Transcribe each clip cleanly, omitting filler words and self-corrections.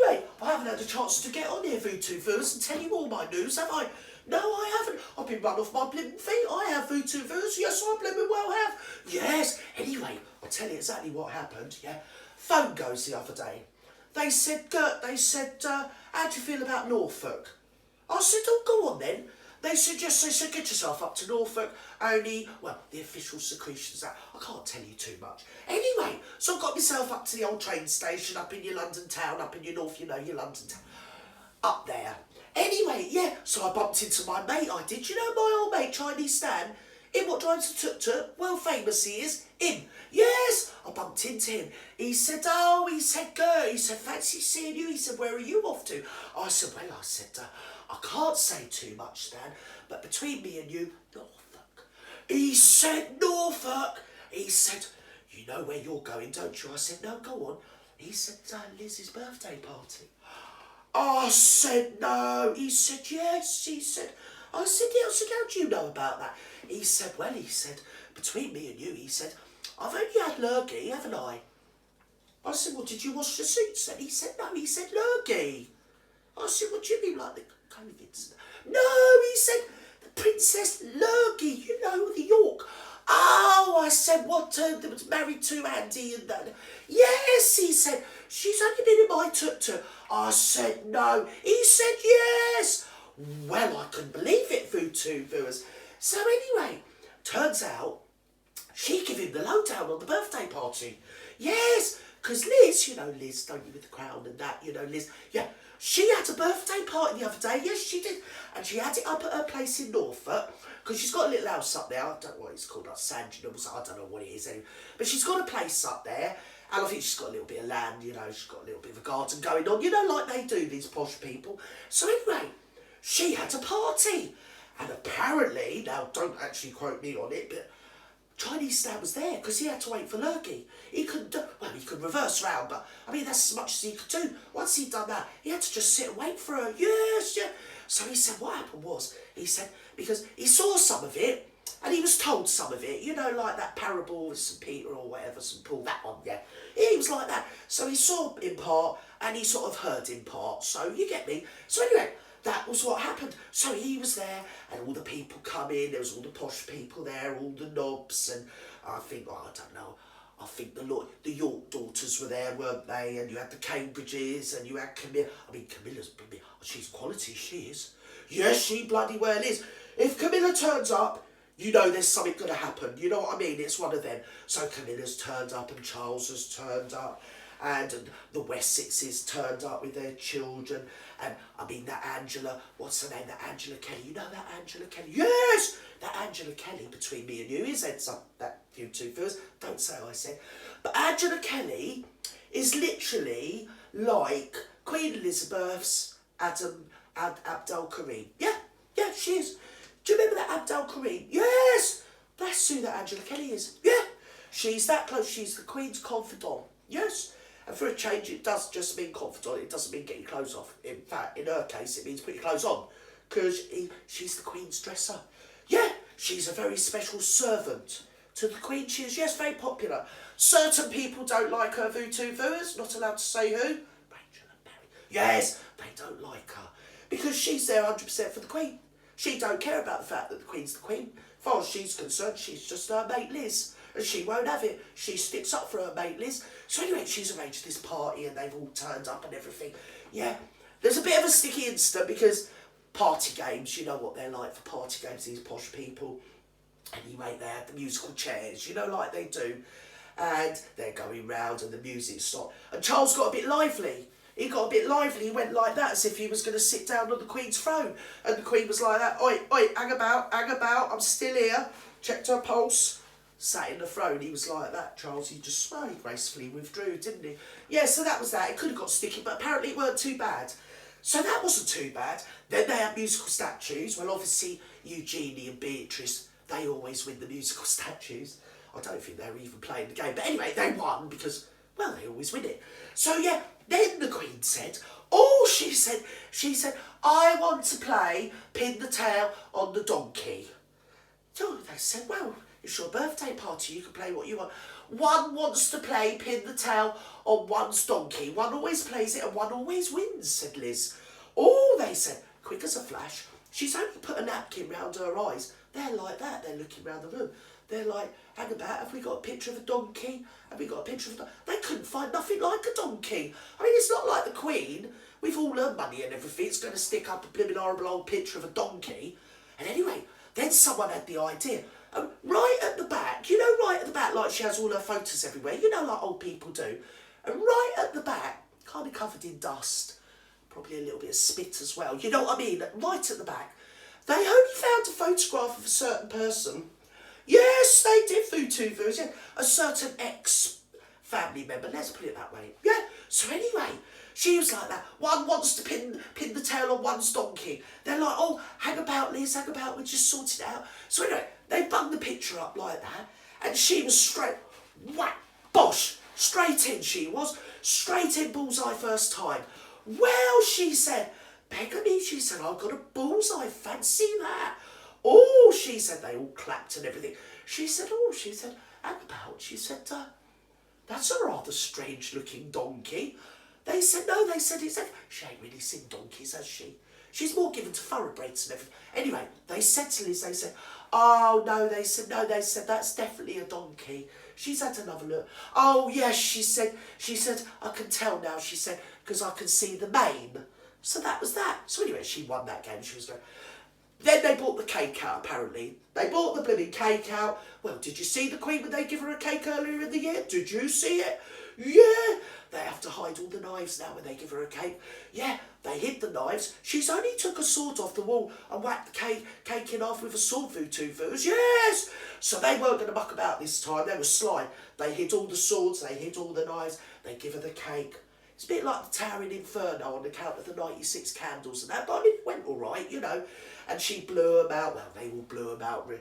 anyway, I haven't had a chance to get on here, Vootoo-Voos, and tell you all my news, have I? No, I haven't. I've been run off my blimmin' feet. I have, Vootoo-Voos. Yes, I blimmin' well have. Yes. Anyway, I'll tell you exactly what happened, yeah. Phone goes the other day. They said, Gert, how do you feel about Norfolk? I said, oh, go on then. They said, yes, they said, get yourself up to Norfolk, only, well, the official secretions that, I can't tell you too much. Anyway, so I got myself up to the old train station, up in your London town, up in your north, you know, your London town, up there. Anyway, yeah, so I bumped into my mate, I did. You know my old mate, Chinese Stan? Him what drives the tuk-tuk, well famous he is, him. Yes, I bumped into him. He said, Gert, he said, fancy seeing you. He said, where are you off to? I said, well, I can't say too much, Stan, but between me and you, Norfolk. He said, Norfolk. He said, you know where you're going, don't you? I said, no, go on. He said, Liz's birthday party. I said, no. He said, yes. He said, I said, yeah. I said, how do you know about that? He said, well, he said, between me and you, he said, I've only had lurgy, haven't I? I said, well, did you wash the suits then? He said, no. He said, lurgy. I said, what do you mean, like the COVID's? No, he said, the Princess Lurgy, you know, the York. Oh, I said, what, that was married to Andy and that. Yes, he said, she's only been in my tuk-tuk. I said, no. He said, yes. Well, I couldn't believe it, Vootoo-Voos. So anyway, turns out, she gave him the lowdown on the birthday party. Yes, because Liz, you know Liz, don't you, with the crown and that, you know, Liz, yeah, she had a birthday party the other day, yes, she did, and she had it up at her place in Norfolk, because she's got a little house up there, I don't know what it's called, like Sandringham, I don't know what it is anyway, but she's got a place up there, and I think she's got a little bit of land, you know, she's got a little bit of a garden going on, you know, like they do, these posh people. So anyway, she had a party, and apparently, now don't actually quote me on it, but Chinese Stan was there because he had to wait for Lurgy. He couldn't do, well, he could reverse round, but I mean, that's as much as he could do. Once he'd done that, he had to just sit and wait for her. Yes, yeah. So he said, what happened was, he said, because he saw some of it, and he was told some of it, you know, like that parable with St. Peter or whatever, St. Paul, that one, yeah. He was like that. So he saw in part, and he sort of heard in part, so you get me. So anyway, that was what happened. So he was there, and all the people come in, there was all the posh people there, all the knobs, and I think, oh, I don't know, I think the York daughters were there, weren't they? And you had the Cambridges, and you had Camilla. I mean, Camilla's, she's quality, she is. Yes, she bloody well is. If Camilla turns up, you know there's something going to happen. You know what I mean? It's one of them. So Camilla's turned up, and Charles has turned up, and the Wessexes turned up with their children, and I mean that Angela, what's her name, that Angela Kelly, you know that Angela Kelly? Yes! That Angela Kelly, between me and you, his head's up, that Vootoo-Voos, don't say I said. But Angela Kelly is literally like Queen Elizabeth's Abdul Karim. Yeah, she is. Do you remember that Abdul Karim? Yes! That's who that Angela Kelly is. Yeah, she's that close, she's the Queen's confidant. Yes. And for a change, it does just mean confidant, it doesn't mean getting clothes off. In fact, in her case, it means put your clothes on, because she's the Queen's dresser. Yeah, she's a very special servant to the Queen. She is, yes, very popular. Certain people don't like her, Vootoo-Voos, not allowed to say who. Rachel and Barry. Yes, they don't like her, because she's there 100% for the Queen. She don't care about the fact that the Queen's the Queen. As far as she's concerned, she's just her mate Liz. And she won't have it. She sticks up for her mate Liz. So anyway, she's arranged this party and they've all turned up and everything. Yeah, there's a bit of a sticky incident because party games, you know what they're like for party games, these posh people. Anyway, they had the musical chairs, you know, like they do. And they're going round and the music stopped. And Charles got a bit lively. He got a bit lively. He went like that as if he was going to sit down on the Queen's throne. And the Queen was like that. Oi, hang about, I'm still here. Checked her pulse. Sat in the throne, he was like that, Charles. He just very gracefully withdrew, didn't he? Yeah, so that was that. It could have got sticky, but apparently it weren't too bad. So that wasn't too bad. Then they had musical statues. Well, obviously, Eugenie and Beatrice, they always win the musical statues. I don't think they were even playing the game. But anyway, they won because, well, they always win it. So, yeah, then the Queen said, she said, I want to play Pin the Tail on the Donkey. So they said, well, it's your birthday party, you can play what you want. one wants to play pin the tail on one's donkey. One always plays it and one always wins, said Liz. Oh, they said, quick as a flash. She's only put a napkin round her eyes. They're like that, they're looking round the room. They're like, hang about, have we got a picture of a donkey? Have we got a picture of a donkey? They couldn't find nothing like a donkey. I mean, it's not like the Queen, with all her money and everything, it's going to stick up a blimmin' horrible old picture of a donkey. And anyway, then someone had the idea. Right at the back, you know, right at the back, like she has all her photos everywhere, you know, like old people do. And right at the back, kind of covered in dust, probably a little bit of spit as well, you know what I mean? Right at the back, they only found a photograph of a certain person. Yes, they did, Food yeah. A certain ex-family member, let's put it that way. Yeah, so anyway, she was like that. One wants to pin the tail on one's donkey. They're like, oh, hang about, Liz, hang about, we just sorted it out. So anyway, they bunged the picture up like that, and she was straight, whack, bosh, straight in she was, straight in bullseye first time. Well, she said, Peggy, she said, I've got a bullseye, fancy that. Oh, she said, they all clapped and everything. She said, oh, she said, hang about, she said, that's a rather strange looking donkey. They said, no, they said, she ain't really seen donkeys, has she? She's more given to thoroughbreds and everything. Anyway, they said to Liz, they said, oh, no, they said, that's definitely a donkey. She's had another look. Oh, yes, she said, I can tell now, she said, because I can see the mane. So that was that. So anyway, she won that game. She was going. Then they bought the cake out, apparently. They bought the blooming cake out. Well, did you see the Queen when they give her a cake earlier in the year? Did you see it? Yeah. They have to hide all the knives now when they give her a cake. Yeah, they hid the knives. She's only took a sword off the wall and whacked the cake in half with a sword, Food. Yes. So they weren't going to muck about this time. They were sly. They hid all the swords. They hid all the knives. They give her the cake. It's a bit like the Towering Inferno on account of the 96 candles and that, but I mean, it went all right, you know. And she blew them out. Well, they all blew them out. Well,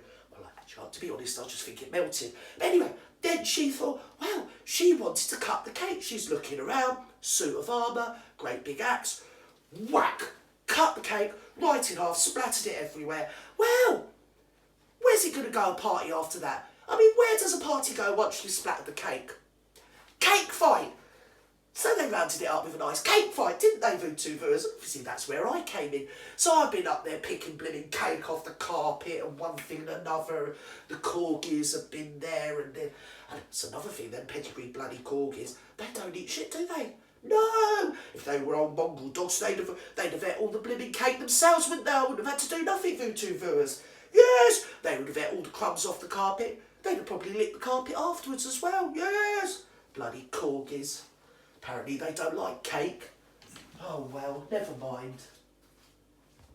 actually, to be honest, I just think it melted. But anyway, then she thought, well, she wanted to cut the cake. She's looking around, suit of armour, great big axe, whack, cut the cake, right in half, splattered it everywhere. Well, where's it going to go a party after that? I mean, where does a party go once you splattered the cake? Cake fight! So they rounded it up with a nice cake fight, didn't they, Vootuvers? Obviously, that's where I came in. So I've been up there picking blimmin' cake off the carpet and one thing and another. The Corgis have been there and then... And it's another thing, them pedigree bloody Corgis, they don't eat shit, do they? No! If they were old mongrel dogs, they'd have ate all the blimmin' cake themselves, wouldn't they? I wouldn't have had to do nothing, Vootuvers. Yes! They would have ate all the crumbs off the carpet. They'd have probably licked the carpet afterwards as well, yes! Bloody Corgis. Apparently they don't like cake. Oh well, never mind.